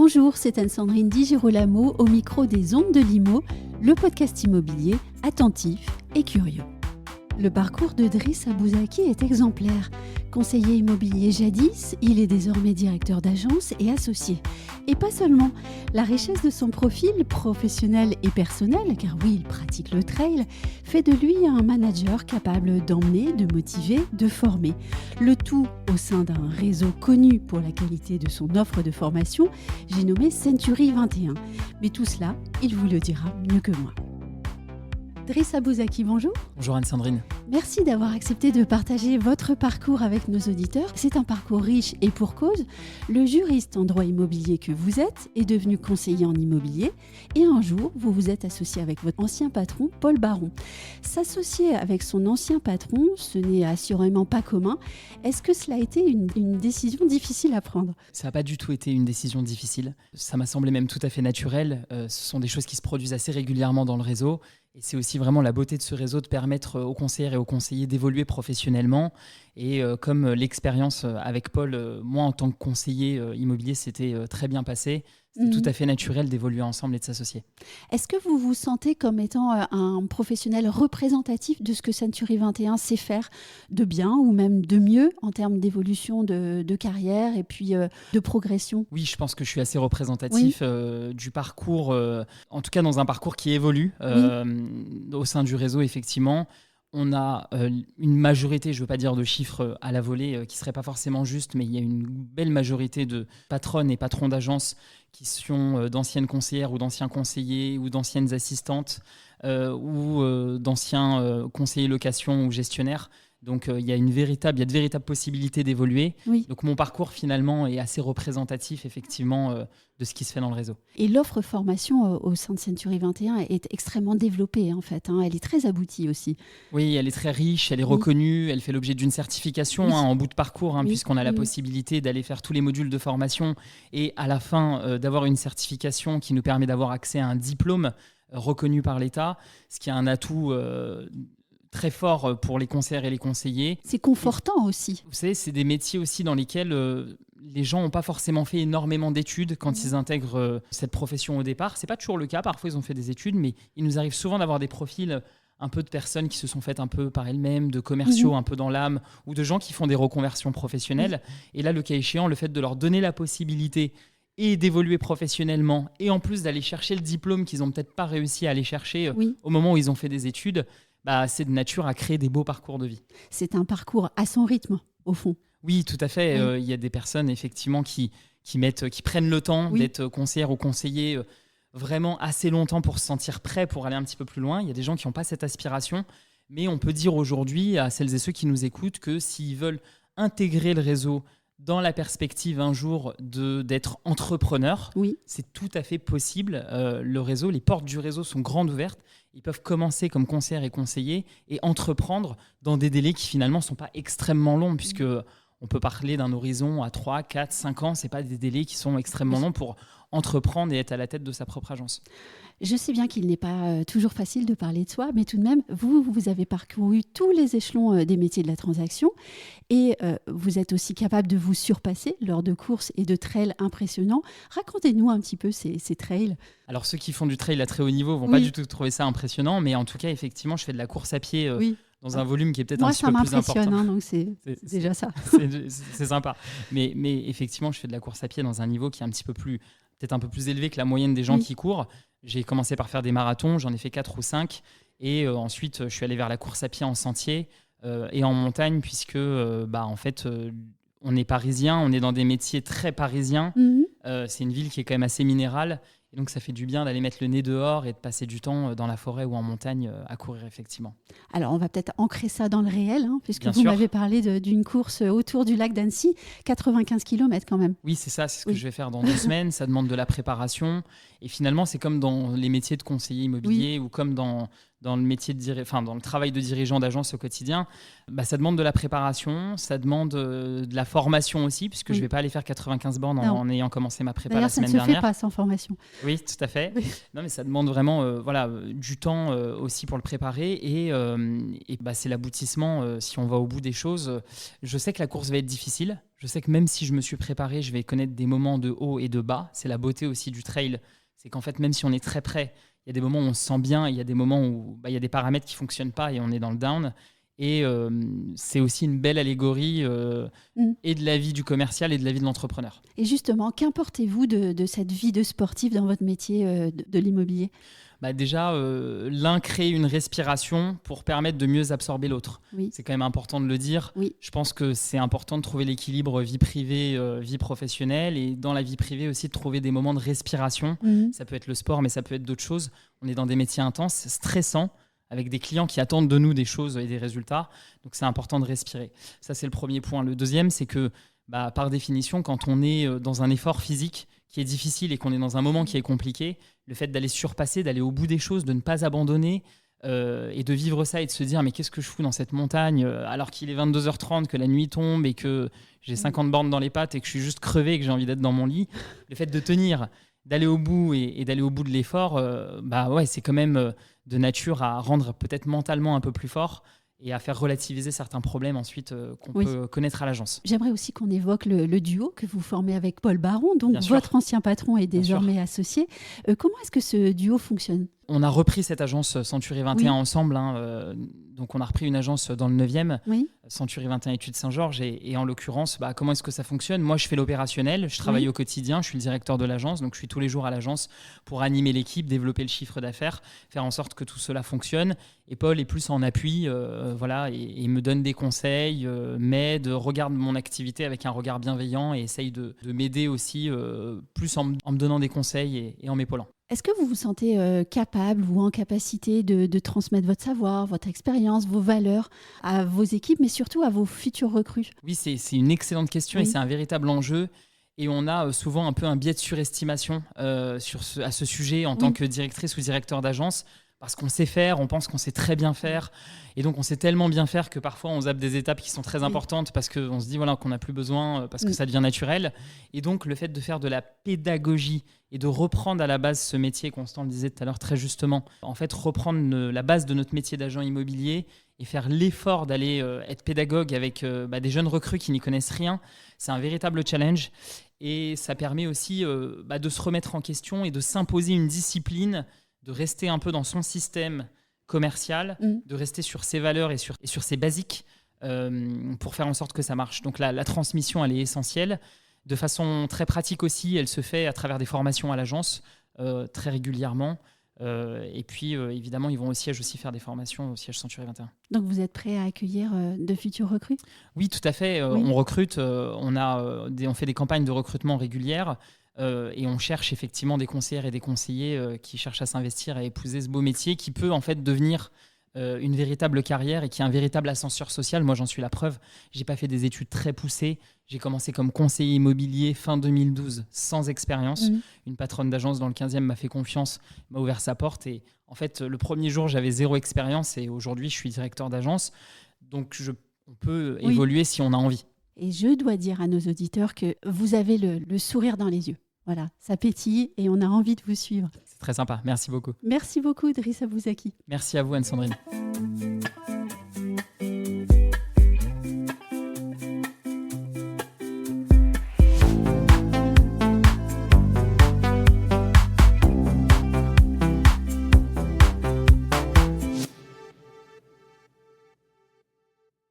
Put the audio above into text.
Bonjour, c'est Anne-Sandrine Di Girolamo au micro des Ondes de l'Imo, le podcast immobilier attentif et curieux. Le parcours de Driss Abouzaki est exemplaire. Conseiller immobilier jadis, il est désormais directeur d'agence et associé. Et pas seulement, la richesse de son profil professionnel et personnel, car oui, il pratique le trail, fait de lui un manager capable d'emmener, de motiver, de former. Le tout au sein d'un réseau connu pour la qualité de son offre de formation, j'ai nommé Century 21. Mais tout cela, il vous le dira mieux que moi. Driss Abouzaki, bonjour. Bonjour Anne-Sandrine. Merci d'avoir accepté de partager votre parcours avec nos auditeurs. C'est un parcours riche et pour cause. Le juriste en droit immobilier que vous êtes est devenu conseiller en immobilier et un jour, vous vous êtes associé avec votre ancien patron, Paul Baron. S'associer avec son ancien patron, ce n'est assurément pas commun. Est-ce que cela a été une décision difficile à prendre ? Ça n'a pas du tout été une décision difficile. Ça m'a semblé même tout à fait naturel. Ce sont des choses qui se produisent assez régulièrement dans le réseau. Et c'est aussi vraiment la beauté de ce réseau de permettre aux conseillères et aux conseillers d'évoluer professionnellement. Et comme l'expérience avec Paul, moi en tant que conseiller immobilier, s'était très bien passé, c'est tout à fait naturel d'évoluer ensemble et de s'associer. Est-ce que vous vous sentez comme étant un professionnel représentatif de ce que Century 21 sait faire de bien ou même de mieux en termes d'évolution de carrière et puis de progression ? Oui, je pense que je suis assez représentatif du parcours, en tout cas dans un parcours qui évolue au sein du réseau, effectivement. On a une majorité, je ne veux pas dire de chiffres à la volée, qui ne serait pas forcément juste, mais il y a une belle majorité de patronnes et patrons d'agences qui sont d'anciennes conseillères ou d'anciens conseillers ou d'anciennes assistantes ou d'anciens conseillers location ou gestionnaires. Donc il y a de véritables possibilités d'évoluer. Oui. Donc mon parcours finalement est assez représentatif effectivement de ce qui se fait dans le réseau. Et l'offre formation au sein de Century 21 est extrêmement développée en fait. Elle est très aboutie aussi. Oui, elle est très riche, elle est reconnue, elle fait l'objet d'une certification en bout de parcours puisqu'on a la possibilité d'aller faire tous les modules de formation et à la fin d'avoir une certification qui nous permet d'avoir accès à un diplôme reconnu par l'État, ce qui est un atout très fort pour les conseillères et les conseillers. C'est confortant aussi. Vous savez, c'est des métiers aussi dans lesquels les gens n'ont pas forcément fait énormément d'études quand ils intègrent cette profession au départ. Ce n'est pas toujours le cas. Parfois, ils ont fait des études, mais il nous arrive souvent d'avoir des profils un peu de personnes qui se sont faites un peu par elles-mêmes, de commerciaux un peu dans l'âme, ou de gens qui font des reconversions professionnelles. Et là, le cas échéant, le fait de leur donner la possibilité et d'évoluer professionnellement, et en plus d'aller chercher le diplôme qu'ils n'ont peut-être pas réussi à aller chercher au moment où ils ont fait des études, c'est de nature à créer des beaux parcours de vie. C'est un parcours à son rythme, au fond. Oui, tout à fait. Il y a des personnes, effectivement, qui prennent le temps d'être conseillères ou conseillers vraiment assez longtemps pour se sentir prêts pour aller un petit peu plus loin. Il y a des gens qui n'ont pas cette aspiration. Mais on peut dire aujourd'hui à celles et ceux qui nous écoutent que s'ils veulent intégrer le réseau dans la perspective un jour d'être entrepreneur, c'est tout à fait possible. Le réseau, les portes du réseau sont grandes ouvertes. Ils peuvent commencer comme conseillers et conseillers et entreprendre dans des délais qui finalement ne sont pas extrêmement longs, puisque on peut parler d'un horizon à 3, 4, 5 ans. Ce n'est pas des délais qui sont extrêmement longs pour entreprendre et être à la tête de sa propre agence. Je sais bien qu'il n'est pas toujours facile de parler de soi, mais tout de même, vous avez parcouru tous les échelons des métiers de la transaction et vous êtes aussi capable de vous surpasser lors de courses et de trails impressionnants. Racontez-nous un petit peu ces trails. Alors, ceux qui font du trail à très haut niveau ne vont pas du tout trouver ça impressionnant, mais en tout cas, effectivement, je fais de la course à pied dans un volume qui est peut-être un petit peu plus important. Moi, ça m'impressionne, donc c'est déjà ça. C'est sympa. Mais effectivement, je fais de la course à pied dans un niveau qui est peut-être un peu plus élevé que la moyenne des gens qui courent. J'ai commencé par faire des marathons, j'en ai fait 4 ou 5. Et ensuite, je suis allé vers la course à pied en sentier et en montagne, puisque en fait, on est parisien, on est dans des métiers très parisiens. C'est une ville qui est quand même assez minérale. Et donc, ça fait du bien d'aller mettre le nez dehors et de passer du temps dans la forêt ou en montagne à courir, effectivement. Alors, on va peut-être ancrer ça dans le réel, puisque vous m'avez parlé d'une course autour du lac d'Annecy, 95 km quand même. Oui, c'est ça, c'est ce que je vais faire dans 2 semaines. Ça demande de la préparation. Et finalement, c'est comme dans les métiers de conseiller immobilier ou comme dans le métier dans le travail de dirigeant d'agence au quotidien. Ça demande de la préparation, ça demande de la formation aussi, puisque je ne vais pas aller faire 95 bornes en ayant commencé ma prépa la semaine dernière. D'ailleurs, ça ne se fait pas sans formation. Oui, tout à fait. Oui. Non, mais ça demande vraiment du temps aussi pour le préparer. Et c'est l'aboutissement si on va au bout des choses. Je sais que la course va être difficile. Je sais que même si je me suis préparé, je vais connaître des moments de haut et de bas. C'est la beauté aussi du trail. C'est qu'en fait, même si on est très près, il y a des moments où on se sent bien, et il y a des moments où il y a des paramètres qui ne fonctionnent pas et on est dans le down. Et c'est aussi une belle allégorie et de la vie du commercial et de la vie de l'entrepreneur. Et justement, qu'importez-vous de cette vie de sportif dans votre métier de l'immobilier ? Déjà, l'un crée une respiration pour permettre de mieux absorber l'autre. Oui. C'est quand même important de le dire. Oui. Je pense que c'est important de trouver l'équilibre vie privée, vie professionnelle, et dans la vie privée aussi de trouver des moments de respiration. Ça peut être le sport, mais ça peut être d'autres choses. On est dans des métiers intenses, stressants, avec des clients qui attendent de nous des choses et des résultats. Donc, c'est important de respirer. Ça, c'est le premier point. Le deuxième, c'est que, par définition, quand on est dans un effort physique qui est difficile et qu'on est dans un moment qui est compliqué, le fait d'aller surpasser, d'aller au bout des choses, de ne pas abandonner et de vivre ça et de se dire « mais qu'est-ce que je fous dans cette montagne alors qu'il est 22h30, que la nuit tombe et que j'ai 50 bornes dans les pattes et que je suis juste crevé et que j'ai envie d'être dans mon lit », le fait de tenir, d'aller au bout et d'aller au bout de l'effort, c'est quand même de nature à rendre peut-être mentalement un peu plus fort et à faire relativiser certains problèmes ensuite qu'on peut connaître à l'agence. J'aimerais aussi qu'on évoque le duo que vous formez avec Paul Baron, donc votre ancien patron est désormais associé. Comment est-ce que ce duo fonctionne ? On a repris cette agence Century 21 ensemble. Donc, on a repris une agence dans le 9e, Century 21 Études Saint-Georges. Et en l'occurrence, comment est-ce que ça fonctionne ? Moi, je fais l'opérationnel. Je travaille au quotidien. Je suis le directeur de l'agence. Donc, je suis tous les jours à l'agence pour animer l'équipe, développer le chiffre d'affaires, faire en sorte que tout cela fonctionne. Et Paul est plus en appui, et me donne des conseils, m'aide, regarde mon activité avec un regard bienveillant et essaye de m'aider aussi, plus en me donnant des conseils et en m'épaulant. Est-ce que vous vous sentez capable ou en capacité de transmettre votre savoir, votre expérience, vos valeurs à vos équipes, mais surtout à vos futurs recrues ? Oui, c'est une excellente question et c'est un véritable enjeu. Et on a souvent un peu un biais de surestimation à ce sujet en tant que directrice ou directeur d'agence. Parce qu'on sait faire, on pense qu'on sait très bien faire. Et donc, on sait tellement bien faire que parfois, on zappe des étapes qui sont très importantes parce qu'on se dit qu'on n'a plus besoin, parce que ça devient naturel. Et donc, le fait de faire de la pédagogie et de reprendre à la base ce métier, Constant le disait tout à l'heure très justement, en fait, reprendre la base de notre métier d'agent immobilier et faire l'effort d'aller être pédagogue avec des jeunes recrues qui n'y connaissent rien, c'est un véritable challenge. Et ça permet aussi de se remettre en question et de s'imposer une discipline, de rester un peu dans son système commercial, de rester sur ses valeurs et sur ses basiques pour faire en sorte que ça marche. Donc la transmission, elle est essentielle. De façon très pratique aussi, elle se fait à travers des formations à l'agence très régulièrement. Et puis, évidemment, ils vont au siège aussi faire des formations au siège Century 21. Donc, vous êtes prêt à accueillir de futurs recrues ? Oui, tout à fait. On recrute, on fait des campagnes de recrutement régulières. Et on cherche effectivement des conseillères et des conseillers qui cherchent à s'investir, à épouser ce beau métier qui peut en fait devenir une véritable carrière et qui est un véritable ascenseur social. Moi, j'en suis la preuve. Je n'ai pas fait des études très poussées. J'ai commencé comme conseiller immobilier fin 2012, sans expérience. Une patronne d'agence dans le 15e m'a fait confiance, m'a ouvert sa porte. Et en fait, le premier jour, j'avais 0 expérience et aujourd'hui, je suis directeur d'agence. Donc, on peut évoluer si on a envie. Et je dois dire à nos auditeurs que vous avez le sourire dans les yeux. Voilà, ça pétille et on a envie de vous suivre. C'est très sympa, merci beaucoup. Merci beaucoup, Driss Abouzaki. Merci à vous, Anne-Sandrine.